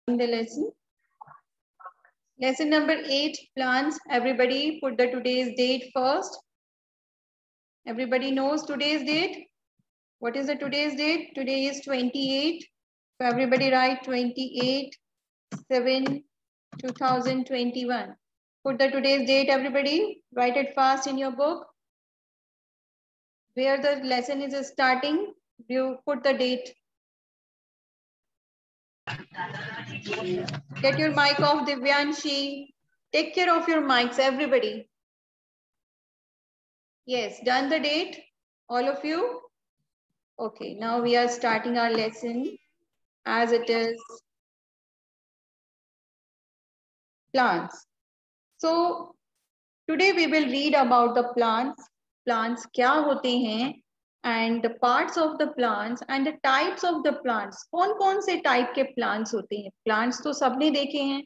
the lesson. Lesson number 8, plants. Everybody put the today's date first. Everybody knows today's date. What is the today's date? Today is 28. So everybody write 28/7/2021. Put the today's date, everybody. Write it fast in your book. Where the lesson is starting, you put the date. Get your mic off, Divyanshi. Take care of your mics, everybody. Yes, done the date, all of you? Okay, now we are starting our lesson as it is plants. So today we will read about the plants. Plants क्या होते हैं and the parts of the plants and the types of the plants. कौन-कौन से type के plants होते हैं? Plants तो सबने देखे हैं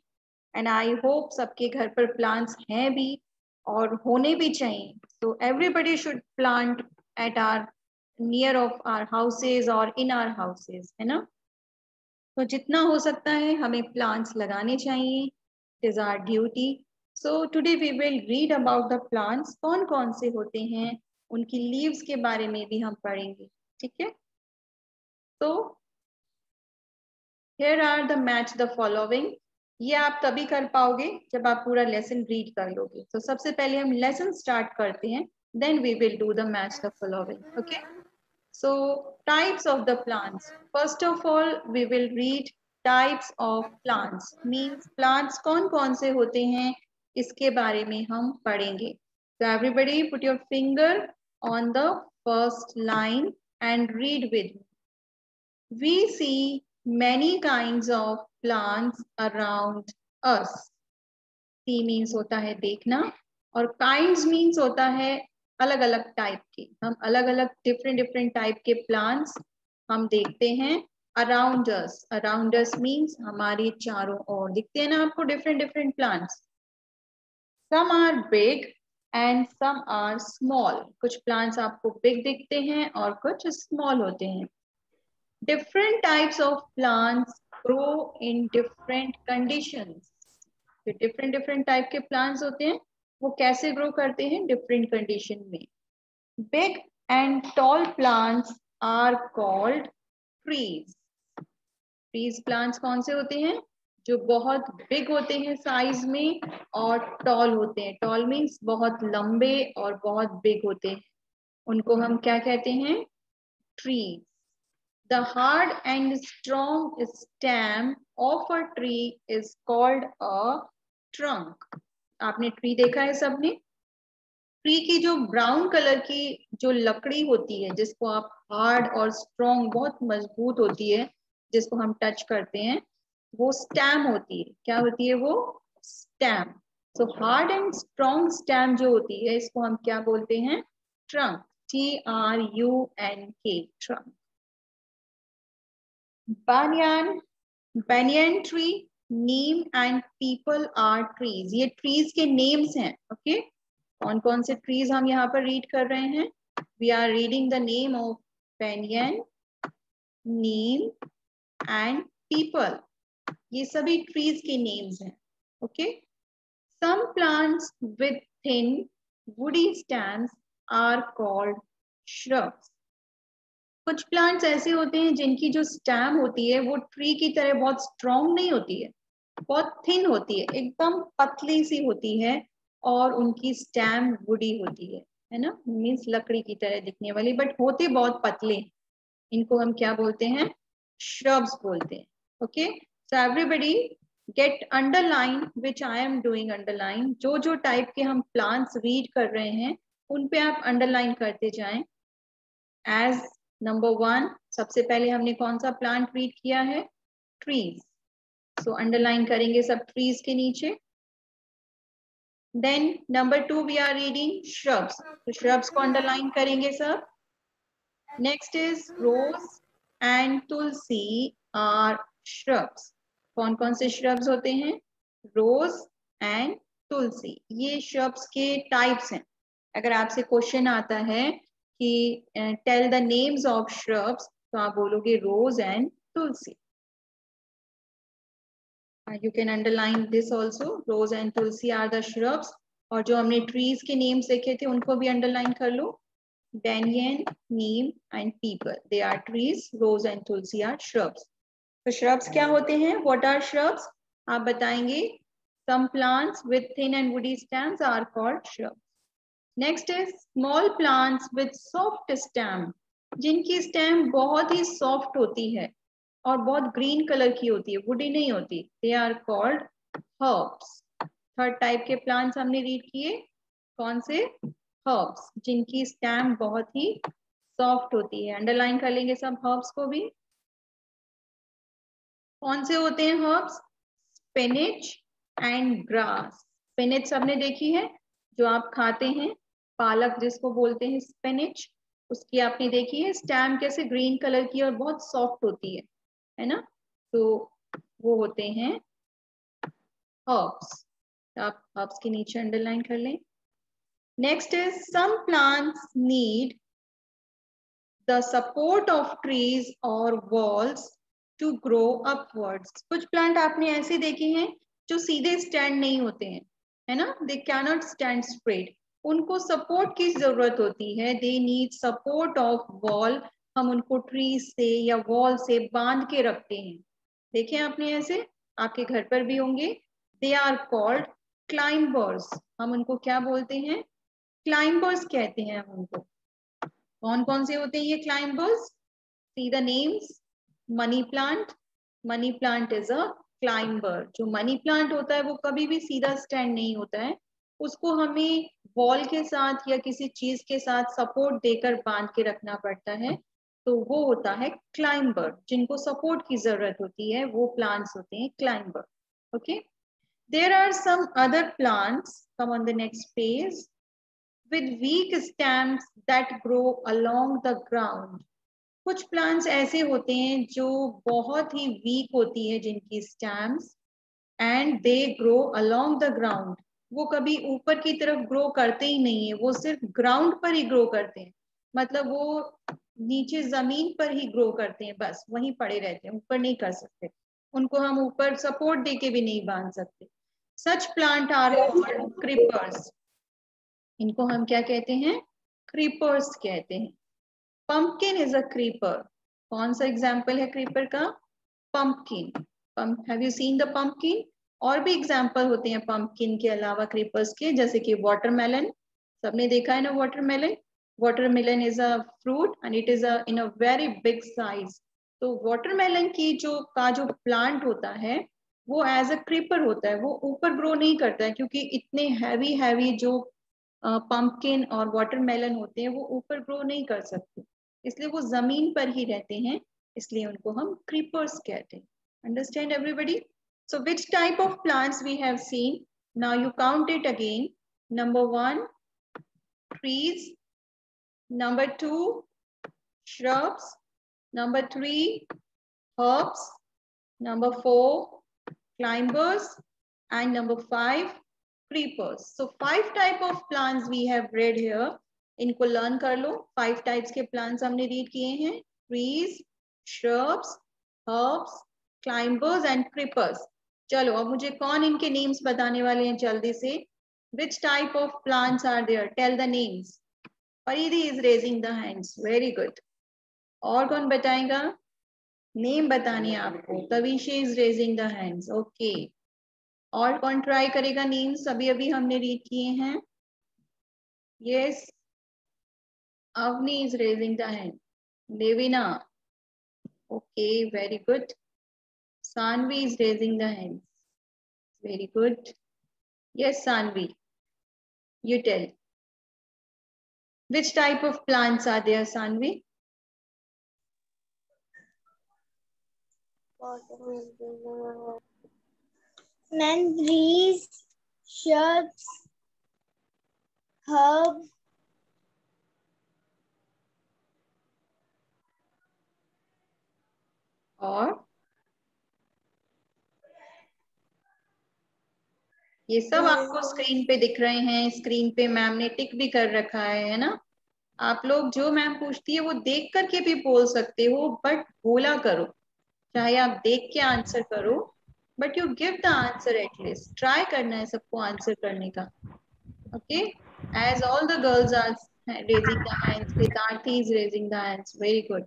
and I hope सबके घर पर plants हैं भी और होने भी चाहिए. So everybody should plant at our near of our houses or in our houses, है ना? तो जितना हो सकता है हमें plants लगाने चाहिए. It is our duty. So today we will read about the plants. कौन-कौन से होते हैं? उनकी leaves के बारे में भी हम पढ़ेंगे. ठीक है? तो here are the match the following. ये आप तभी कर पाओगे जब आप पूरा लेसन रीड कर लोगे. तो सबसे पहले हम लेसन स्टार्ट करते हैं, then we will do the match the following. Okay, so types of the plants. First of all we will read types of plants. Means plants कौन-कौन से होते हैं इसके बारे में हम पढ़ेंगे. So everybody put your finger on the first line and read with me. We see many kinds of plants around us. See means होता है देखना और kinds means होता है अलग अलग टाइप के. हम अलग अलग different टाइप के plants हम देखते हैं around us. Around us means हमारे चारों ओर दिखते हैं ना आपको different plants. Some are big and some are small. कुछ plants आपको big दिखते हैं और कुछ small होते हैं. Different types of plants grow in different conditions. जो different type के plants होते हैं वो कैसे grow करते हैं different condition में. Big and tall plants are called trees. Trees plants कौन से होते हैं जो बहुत big होते हैं size में और tall होते हैं. Tall means बहुत लंबे और बहुत big होते हैं. उनको हम क्या कहते हैं? Trees. The hard and strong stem of a tree is called a trunk. आपने ट्री देखा है सबने? ट्री की जो ब्राउन कलर की जो लकड़ी होती है जिसको आप हार्ड और स्ट्रॉन्ग बहुत मजबूत होती है जिसको हम टच करते हैं वो स्टेम होती है. क्या होती है वो? Stem. So hard and strong stem जो होती है इसको हम क्या बोलते हैं? Trunk. TRUNK. Trunk. banyan tree, neem and people are trees. ये trees के names हैं. Okay, कौन कौन से trees हम यहाँ पर read कर रहे हैं? We are reading the name of banyan, neem and people. ये सभी trees के names हैं. Okay, some plants with thin woody stems are called shrubs. कुछ प्लांट्स ऐसे होते हैं जिनकी जो स्टेम होती है वो ट्री की तरह बहुत स्ट्रॉन्ग नहीं होती है, बहुत थिन होती है, एकदम पतली सी होती है और उनकी स्टेम वुडी होती है ना, मीन्स लकड़ी की तरह दिखने वाली, बट होते बहुत पतले. इनको हम क्या बोलते हैं? श्रब्स बोलते हैं. Okay, so everybody get underline which I am doing underline. जो जो टाइप के हम प्लांट्स रीड कर रहे हैं उन पे आप अंडरलाइन करते जाएं. एज नंबर 1 सबसे पहले हमने कौन सा प्लांट रीड किया है? ट्रीज. सो अंडरलाइन करेंगे सब ट्रीज के नीचे. Then number 2 we are reading shrubs. तो श्रब्स को अंडरलाइन करेंगे सब. Next is rose and tulsi are shrubs. कौन कौन से श्रब्स होते हैं? Rose and tulsi. ये श्रब्स के टाइप्स हैं. अगर आपसे क्वेश्चन आता है कि tell the names of shrubs तो आप बोलोगे rose and tulsi. You can underline this also. Rose and tulsi are the shrubs. और जो हमने trees के names देखे थे उनको भी underline कर लो. Banyan, neem and peepal. They are trees. Rose and tulsi are shrubs. तो shrubs क्या होते हैं? What are shrubs? आप बताएंगे. Some plants with thin and woody stems are called shrubs. Next is small plants with soft stem. जिनकी stem बहुत ही soft होती है और बहुत ग्रीन कलर की होती है, वुडी नहीं होती. They are called herbs. Third type के प्लांट्स हमने रीड किए. कौन से? हर्ब्स, जिनकी स्टेम बहुत ही सॉफ्ट होती है. अंडरलाइन कर लेंगे सब हर्ब्स को भी. कौन से होते हैं herbs? Spinach and grass. Spinach सबने देखी है, जो आप खाते हैं. पालक जिसको बोलते हैं स्पिनच, उसकी आपने देखी है. स्टेम कैसे ग्रीन कलर की और बहुत सॉफ्ट होती है ना. तो वो होते हैं हर्ब्स. आप हर्ब्स के नीचे अंडरलाइन कर लें. Next is some plants need the support of trees और वॉल्स टू ग्रो अपवर्ड्स. कुछ प्लांट आपने ऐसे देखे हैं जो सीधे स्टैंड नहीं होते हैं, है ना. They can not stand straight. उनको सपोर्ट की जरूरत होती है. They need support of wall. हम उनको ट्री से या वॉल से बांध के रखते हैं. देखें आपने ऐसे, आपके घर पर भी होंगे. They are called climbers. हम उनको क्या बोलते हैं? क्लाइंबर्स कहते हैं हम उनको. कौन कौन से होते हैं ये climbers? See the names. Money plant. Money plant is a climber. जो मनी प्लांट होता है वो कभी भी सीधा स्टैंड नहीं होता है. उसको हमें वॉल के साथ या किसी चीज के साथ सपोर्ट देकर बांध के रखना पड़ता है. तो वो होता है क्लाइंबर. जिनको सपोर्ट की जरूरत होती है वो प्लांट्स होते हैं climber. Okay. There are some other plants. Come on the next page. with weak stems that grow along the ground. कुछ प्लांट्स ऐसे होते हैं जो बहुत ही वीक होती है जिनकी stems, and they grow along the ground. वो कभी ऊपर की तरफ ग्रो करते ही नहीं है, वो सिर्फ ग्राउंड पर ही ग्रो करते हैं. मतलब वो नीचे जमीन पर ही ग्रो करते हैं, बस वहीं पड़े रहते हैं, ऊपर नहीं कर सकते. उनको हम ऊपर सपोर्ट देके भी नहीं बांध सकते. सच प्लांट आर कॉल्ड क्रीपर्स. इनको हम क्या कहते हैं? क्रीपर्स कहते हैं. Pumpkin is a creeper. कौन सा एग्जाम्पल है क्रीपर का? Pumpkin. Have you seen the pumpkin? और भी एग्जाम्पल होते हैं पंपकिन के अलावा क्रीपर्स के, जैसे कि वाटरमेलन. सबने देखा है ना watermelon. Watermelon is a fruit and it is in a very big size. तो वाटरमेलन की जो प्लांट होता है वो एज अ क्रीपर होता है. वो ऊपर ग्रो नहीं करता है क्योंकि इतने हैवी हैवी जो पंपकिन और वाटरमेलन होते हैं वो ऊपर ग्रो नहीं कर सकते, इसलिए वो जमीन पर ही रहते हैं. इसलिए उनको हम क्रीपर्स कहते हैं. Understand everybody? So which type of plants we have seen? Now you count it again. Number 1 trees, number 2 shrubs, number 3 herbs, number 4 climbers, and number 5 creepers. So 5 type of plants we have read here. इनको learn कर लो. 5 types के plants हमने read किए हैं. trees, shrubs, herbs, climbers and creepers. चलो अब मुझे कौन इनके names बताने वाले हैं जल्दी से. Which type of plants are there? Tell the names. Faridi is raising the hands. Very good. और कौन बताएगा? नेम बतानी है आपको. तविशी is raising the hands. Okay. और कौन ट्राई करेगा? नेम्स अभी अभी हमने रीड किए हैं. Yes, Avani is raising the hand. Devina. Okay, very good. Sanvi is raising the hand. Very good. Yes Sanvi, you tell. Which type of plants are there, Sanvi? Then trees, shrubs, herbs, और ये सब आपको स्क्रीन पे दिख रहे हैं. स्क्रीन पे मैम ने टिक भी कर रखा है ना. आप लोग जो मैम पूछती है वो देख करके भी बोल सकते हो, बट बोला करो. चाहे आप देख के आंसर करो but you give the answer at least, try करना है सबको आंसर करने का. Okay, as all the girls are raising the hands, Vedanti is raising the hands, very good.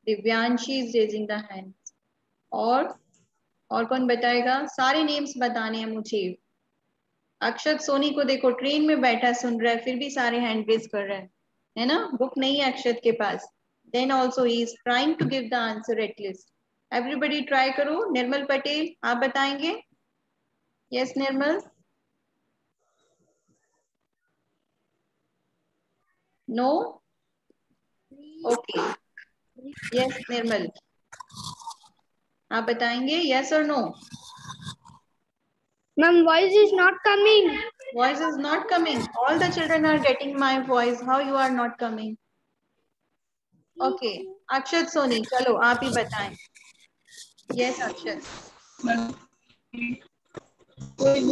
Divyanshi is raising the hands. और कौन बताएगा? सारे नेम्स बताने हैं मुझे. अक्षत सोनी को देखो ट्रेन में बैठा सुन रहा है, फिर भी सारे हैंड रेज कर रहे हैं, है ना? बुक नहीं है अक्षत के पास. Then also he is trying to give the answer at least. Everybody try करो. निर्मल पटेल आप बताएंगे? Yes Nirmal. No. Okay. Yes Nirmal आप बताएंगे? यस और no? Ma'am, voice is not coming. Voice is not coming. All the children are getting my voice. How you are not coming? Okay. अक्षत सोनी चलो आप ही बताएं. Yes Akshat.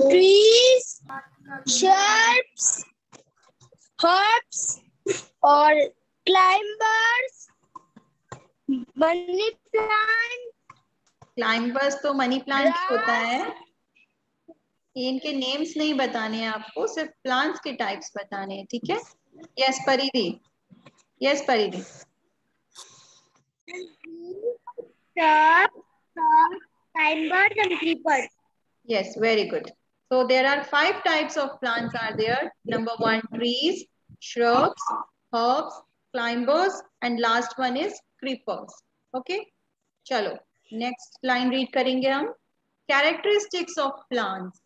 Trees, shrubs, herbs, or climbers, money plant. Climbers तो money plant होता है. इनके names नहीं बताने हैं आपको, सिर्फ प्लांट्स के टाइप्स बताने हैं, ठीक है? यस परिधि. यस परिधि. Climbers and creepers. Yes, very good. So there are 5 types of plants are there. Number 1, trees, shrubs, herbs, climbers, and last one is creepers. Okay? चलो next line read करेंगे हम. Characteristics of plants.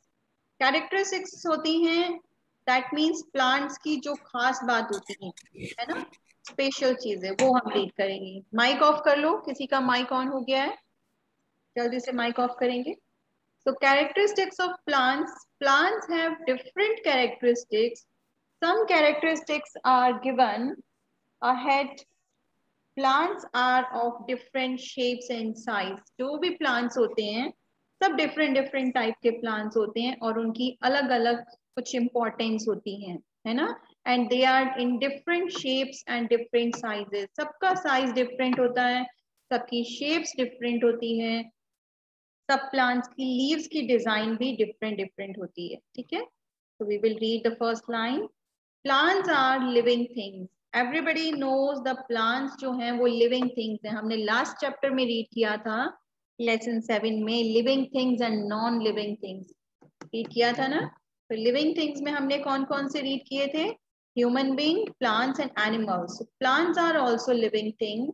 Characteristics होती हैं, that means plants की जो खास बात होती है ना, स्पेशल चीजें, वो हम रीड करेंगे. माइक ऑफ कर लो, किसी का माइक ऑन हो गया है, जल्दी से माइक ऑफ करेंगे. So characteristics of plants. Plants have different characteristics. Some characteristics are given ahead. Plants are of different shapes and size. जो भी plants होते हैं सब different type के plants होते हैं और उनकी अलग अलग कुछ importance होती हैं, है ना? And they are in different shapes and different sizes. सबका size different होता है, सबकी shapes different होती हैं, सब प्लांट्स की लीव्स की डिजाइन भी डिफरेंट होती है, ठीक है? So we will read the first line. Plants are living things. Everybody knows the plants जो हैं वो living things हैं. हमने लास्ट चैप्टर में रीड किया था लेसन 7 में living things and non living things read किया था ना. तो living things में हमने कौन कौन से रीड किए थे? Human being, plants and animals. So plants are also living things.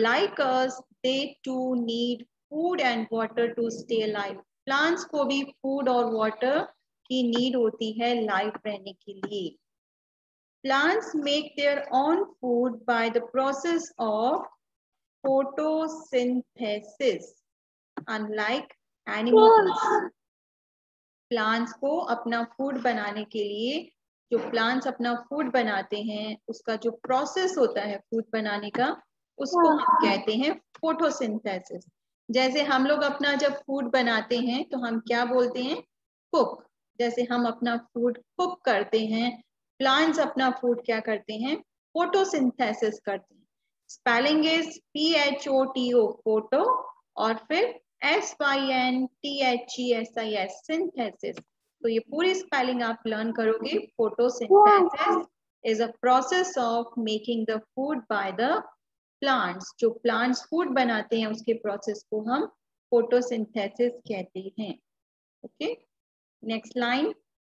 Like us, they too need food and water to stay alive. Plants को भी food और water की need होती है life रहने के लिए. Plants make their own food by the process of photosynthesis. Unlike animals, plants को अपना food बनाने के लिए, जो plants अपना food बनाते हैं उसका जो process होता है food बनाने का, उसको हम कहते हैं photosynthesis. जैसे हम लोग अपना जब फूड बनाते हैं तो हम क्या बोलते हैं? कुक. जैसे हम अपना फूड कुक करते हैं, प्लांट्स अपना फूड क्या करते हैं? फोटोसिंथेसिस करते हैं. स्पेलिंग इज PHOTO फोटो और फिर SYNTHESIS सिंथेसिस. तो ये पूरी स्पेलिंग आप लर्न करोगे. Photosynthesis is a process of making the food by the plants. जो प्लांट्स फूड बनाते हैं उसके प्रोसेस को हम फोटोसिंथेसिस कहते हैं. Okay, next line.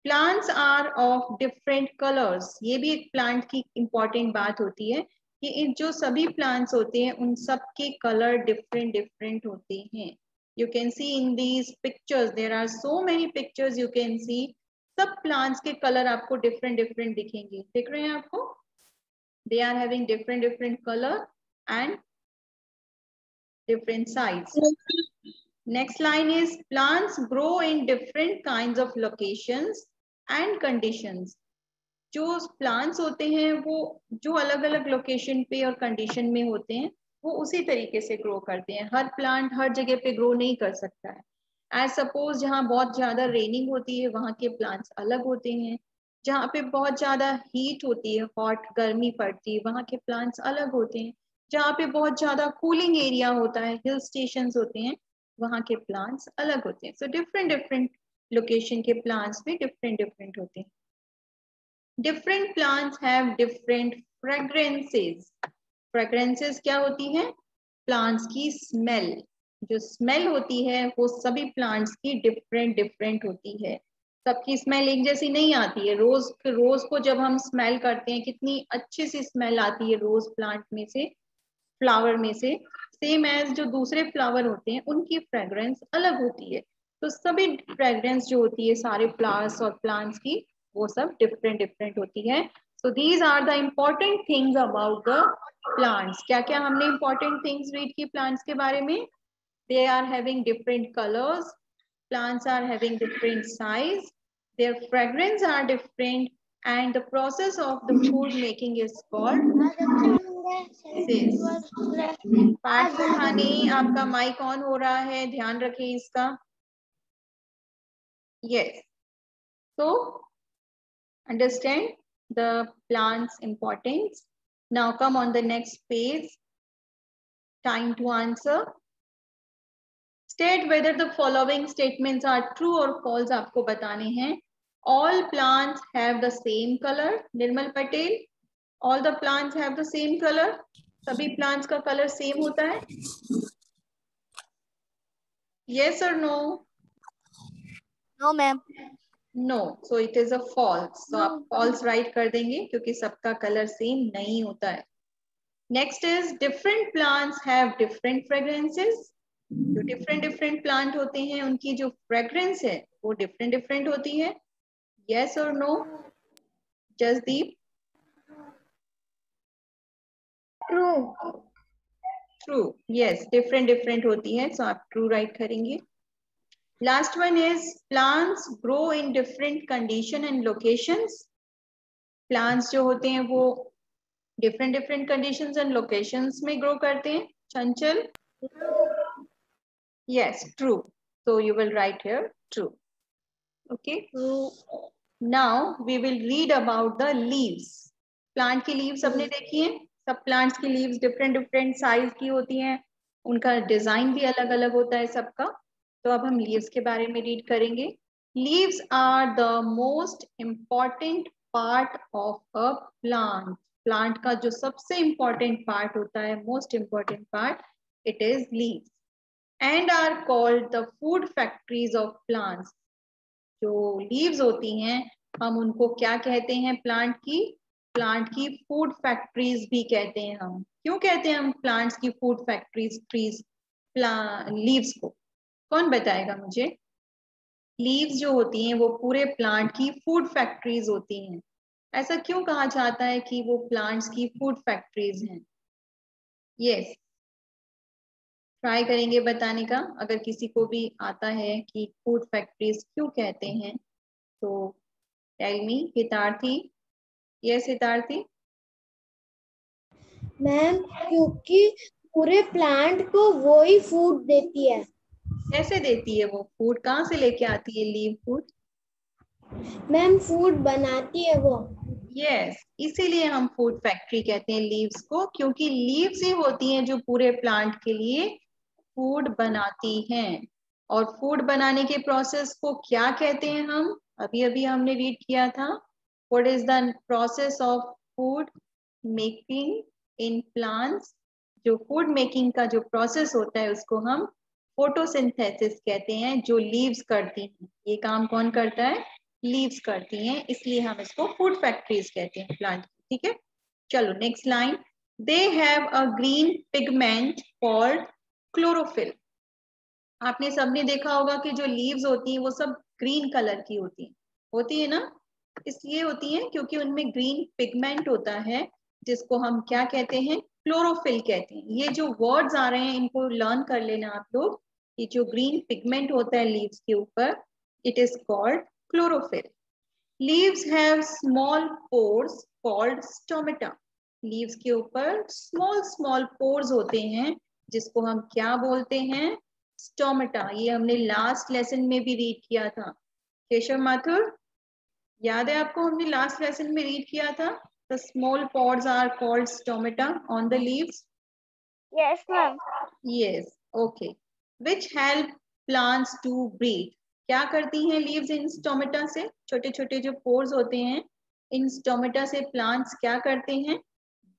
Plants are of different colours. ये भी एक प्लांट की इंपॉर्टेंट बात होती है कि इन जो सभी प्लांट्स होते हैं उन सब के कलर डिफरेंट होते हैं. You can see in these pictures, there are so many pictures you can see. सब प्लांट्स के कलर आपको डिफरेंट दिखेंगे. देख रहे हैं आपको? They are having different colour and different size. Next line is plants grow in different kinds of locations and conditions. जो plants होते हैं वो जो अलग अलग लोकेशन पे और कंडीशन में होते हैं वो उसी तरीके से ग्रो करते हैं. हर प्लांट हर जगह पे ग्रो नहीं कर सकता है. एज सपोज जहाँ बहुत ज्यादा रेनिंग होती है वहाँ के प्लांट्स अलग होते हैं. जहाँ पे बहुत ज्यादा हीट होती है, हॉट गर्मी पड़ती है, वहाँ के प्लांट्स अलग होते हैं. जहाँ पे बहुत ज्यादा कूलिंग एरिया होता है, हिल स्टेशंस होते हैं, वहाँ के प्लांट्स अलग होते हैं. सो डिफरेंट डिफरेंट लोकेशन के प्लांट्स भी डिफरेंट डिफरेंट होते हैं. Different plants have different fragrances. Fragrances क्या होती है? प्लांट्स की स्मेल. जो स्मेल होती है वो सभी प्लांट्स की डिफरेंट डिफरेंट होती है. सबकी स्मेल एक जैसी नहीं आती है. रोज को जब हम स्मेल करते हैं कितनी अच्छी सी स्मेल आती है रोज प्लांट में से, फ्लावर में से. सेम एज जो दूसरे फ्लावर होते हैं उनकी फ्रेग्रेंस अलग होती है. तो सभी फ्रेग्रेंस जो होती है सारे फ्लावर्स और प्लांट्स की वो सब डिफरेंट डिफरेंट होती है. So these are the important things about the plants. क्या क्या हमने इम्पोर्टेंट थिंग्स रीड की प्लांट्स के बारे में? They are having different colors. Plants are having different size. Their fragrance are different, and the process of the food making is called synthesis. Partha Sukhani, आपका mic on हो रहा है, ध्यान रखें इसका. Yes. So understand the plant's importance. Now come on the next page. Time to answer. State whether the following statements are true or false. आपको बताने हैं. All plants have the same color. Nirmal Patel, all the plants have the same color. सभी plants का color same होता है? Yes or no? No ma'am. No. So it is a false. So आप false write कर देंगे क्योंकि सबका color same नहीं होता है. Next is different plants have different fragrances. जो डिफरेंट डिफरेंट प्लांट होते हैं उनकी जो फ्रेग्रेंस है वो डिफरेंट डिफरेंट होती है. यस और no? Jasdeep? True. True. Yes, different different होती है. सो आप ट्रू राइट करेंगे. Last one is plants grow in different condition and locations. Plants जो होते हैं वो different different conditions and locations में ग्रो करते हैं. चंचल? Yes, true. So you will write here true. Okay. Now we will read about the leaves. Plant की leaves सबने देखी हैं? सब plants की leaves different different size की होती हैं. उनका design भी अलग अलग होता है सबका. तो अब हम leaves के बारे में read करेंगे. Leaves are the most important part of a plant. Plant का जो सबसे important part होता है, most important part, it is leaves. And are called the food factories of plants. जो leaves होती हैं हम उनको क्या कहते हैं? प्लांट की फूड फैक्ट्रीज भी कहते हैं हम. क्यों कहते हैं हम प्लांट्स की फूड फैक्ट्रीज लीव्स को? कौन बताएगा मुझे? लीव्स जो होती हैं वो पूरे प्लांट की फूड फैक्ट्रीज होती हैं. ऐसा क्यों कहा जाता है कि वो प्लांट्स की फूड फैक्ट्रीज हैं? यस, ट्राई करेंगे बताने का. अगर किसी को भी आता है कि फूड फैक्ट्रीज क्यों कहते हैं तो टेल मी. हितार्थी? यस हितार्थी? मैम क्योंकि पूरे प्लांट को वो ही फूड देती है. कैसे देती है वो फूड? कहाँ से लेके आती है लीव फूड? मैम फूड बनाती है वो. यस, इसीलिए हम फूड फैक्ट्री कहते हैं लीव्स को, क्योंकि लीव्स ही होती हैं जो पूरे प्लांट के लिए फूड बनाती हैं. और फूड बनाने के प्रोसेस को क्या कहते हैं हम? अभी अभी हमने रीड किया था. What is the process of food making in plants? जो फूड मेकिंग का जो प्रोसेस होता है उसको हम फोटोसिंथेसिस कहते हैं, जो लीव्स करती हैं. ये काम कौन करता है? लीव्स करती हैं. इसलिए हम इसको फूड फैक्ट्रीज कहते हैं प्लांट. ठीक है, चलो next line. They have a green pigment called chlorophyll. आपने सबने देखा होगा कि जो लीव्स होती हैं वो सब ग्रीन कलर की होती है ना? इसलिए होती है क्योंकि उनमें ग्रीन पिगमेंट होता है जिसको हम क्या कहते हैं? क्लोरोफिल कहते हैं. ये जो वर्ड्स आ रहे हैं इनको लर्न कर लेना आप लोग. ये जो ग्रीन पिगमेंट होता है लीव्स के ऊपर, it is called chlorophyll. Leaves have small pores called stomata. Leaves के ऊपर स्मॉल स्मॉल पोर्स होते हैं जिसको हम क्या बोलते हैं? स्टोमेटा. ये हमने लास्ट लेसन में भी रीड किया था. केशव माथुर, याद है आपको? हमने लास्ट लेसन में रीड किया था. The small pores are called stomata on the leaves. Yes ma'am. Yes, okay. Which help plants to breathe. क्या करती हैं लीव्स इन स्टोमेटा से? छोटे छोटे जो पोर्स होते हैं इन स्टोमेटा से प्लांट्स क्या करते हैं?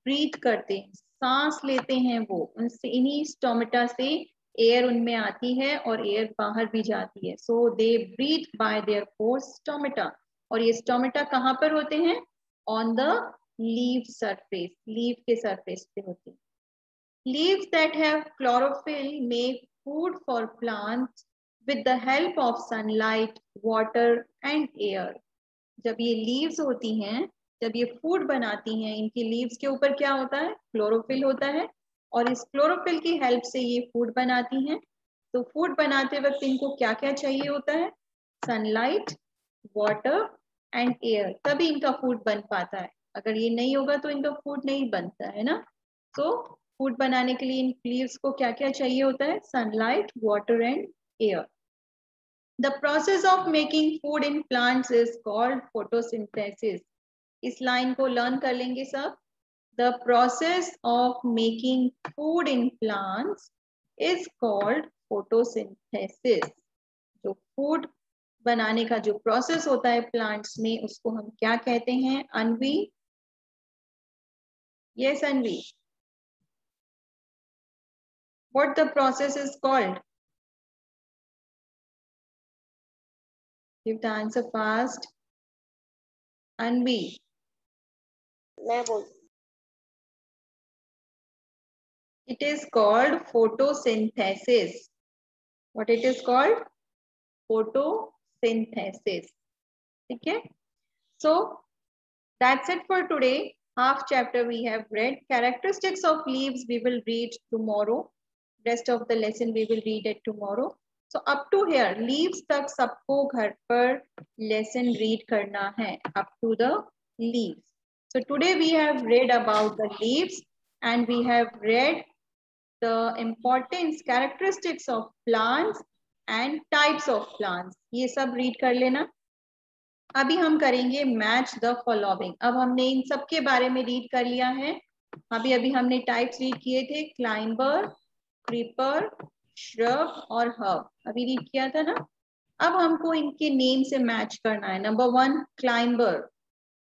ब्रीथ करते हैं, सांस लेते हैं वो, उनसे इन्हीं स्टोमेटा से एयर उनमें आती है और एयर बाहर भी जाती है। So they breathe by their pores stomata. और ये स्टोमेटा कहाँ पर होते हैं? On the leaf surface, leaf के सरफेस पे होते हैं। Leaves that have chlorophyll make food for plants with the help of sunlight, water and air. जब ये लीव्स होती हैं, जब ये फूड बनाती हैं, इनकी लीव्स के ऊपर क्या होता है? क्लोरोफिल होता है, और इस क्लोरोफिल की हेल्प से ये फूड बनाती हैं। तो फूड बनाते वक्त इनको क्या क्या चाहिए होता है? सनलाइट, वाटर एंड एयर, तभी इनका फूड बन पाता है। अगर ये नहीं होगा तो इनका फूड नहीं बनता है ना। तो फूड बनाने के लिए इन लीव्स को क्या क्या चाहिए होता है? Sunlight, water and air. The process of making food in plants is called photosynthesis. इस लाइन को लर्न कर लेंगे सब। The process of making food in plants is called photosynthesis. जो फूड बनाने का जो प्रोसेस होता है प्लांट्स में, उसको हम क्या कहते हैं? अनवी? Yes, Anvi, what the process is called? Give the answer fast. अनवी, मैं बोल it is called photosynthesis. What it is called? Photosynthesis. ठीक है? So that's it for today. Half chapter we have read. Characteristics of leaves we will read tomorrow. Rest of the lesson we will read it tomorrow. So up to here, leaves तक सबको घर पर lesson read करना है, up to the leaves. So today we have read about the leaves and we have read the importance, characteristics of plants and types of plants. ये सब read कर लेना। अभी हम करेंगे मैच द फॉलोइंग। अब हमने इन सब के बारे में रीड कर लिया है। अभी हमने टाइप्स रीड किए थे, क्लाइंबर, क्रीपर, श्रब और हर्ब, अभी रीड किया था ना। अब हमको इनके नेम से मैच करना है। Number 1 climber.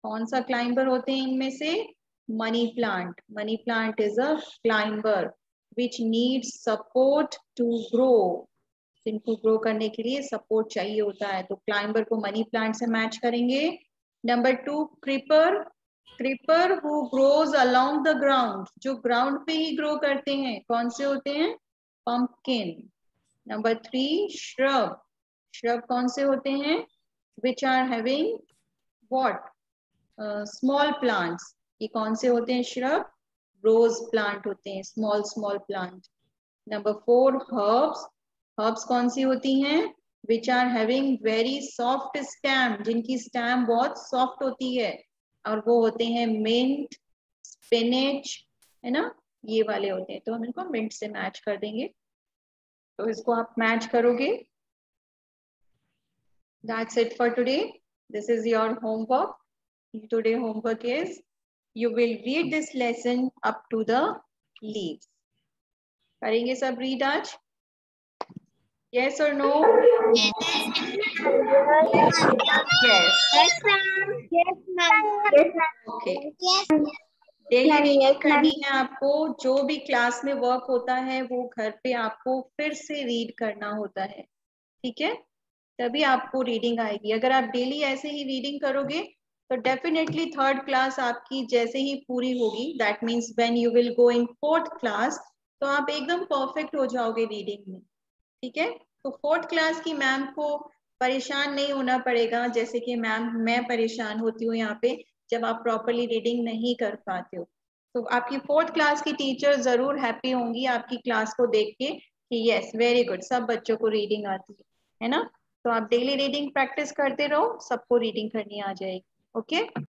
कौन सा क्लाइंबर होते हैं इनमें से? Money plant. Money plant is a climber which needs support to grow. इनको ग्रो करने के लिए सपोर्ट चाहिए होता है, तो क्लाइंबर को मनी प्लांट से मैच करेंगे। Number 2 creeper. Creeper who grows along the ground, जो ग्राउंड पे ही ग्रो करते हैं, कौन से होते हैं? पंपकिन। Number 3 shrub. श्रब कौन से होते हैं? Which are having what? Small plants. ये कौन से होते हैं श्रब? रोज प्लांट होते हैं, small small plant. Number 4 herbs. Herbs कौन सी होती हैं? Which are having very soft stem, जिनकी स्टैम बहुत सॉफ्ट होती है, और वो होते हैं मिंट, स्पिनच, है ना, ये वाले होते हैं। तो हम इनको मिंट से मैच कर देंगे, तो इसको आप मैच करोगे। That's it for today. This is your homework. Today homework is you will read this lesson up to the leaves. करेंगे सब रीड आज? Yes or no? Yes. Yes, ma'am. Yes, ma'am. Yes, ma'am. Okay. Yes, ma'am. Daily reading करनी है आपको। जो भी class में work होता है वो घर पे आपको फिर से रीड करना होता है, ठीक है? तभी आपको रीडिंग आएगी। अगर आप डेली ऐसे ही रीडिंग करोगे तो डेफिनेटली थर्ड क्लास आपकी जैसे ही पूरी होगी, that means when you will go in fourth class, तो आप एकदम परफेक्ट हो जाओगे रीडिंग में, ठीक है? तो फोर्थ क्लास की मैम को परेशान नहीं होना पड़ेगा, जैसे कि मैम मैं परेशान होती हूँ यहाँ पे जब आप प्रॉपरली रीडिंग नहीं कर पाते हो। तो आपकी फोर्थ क्लास की टीचर जरूर हैप्पी होंगी आपकी क्लास को देख के कि यस वेरी गुड, सब बच्चों को रीडिंग आती है ना। तो आप डेली रीडिंग प्रैक्टिस करते रहो, सबको रीडिंग करनी आ जाएगी। ओके।